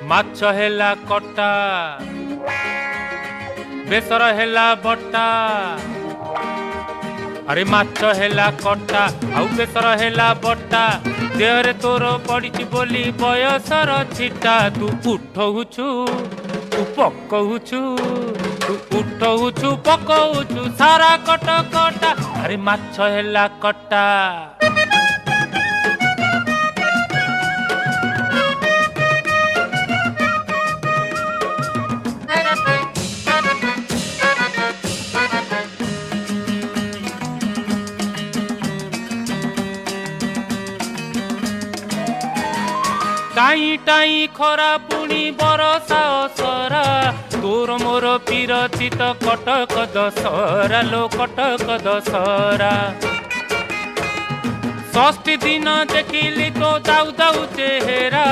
ମାଛ ହେଲା କଟା ବେସର ହେଲା ବଟା अरे माछ हेला कटा आउ बेसर हेला बटा देहरे तोर पड़ी बोली बयसर छिटा तू उठौछु तू पकौछु तू उठौछु पकौछु सारा कट कटा अरे माछ हेला कटा टाई टाई खरा पुणी बरसा असरा तोर मोर पीरती तो कटक दशहरा लो कटक दशहरा षष्ठी दिन देखिली तो दाऊ दाऊ चेहरा।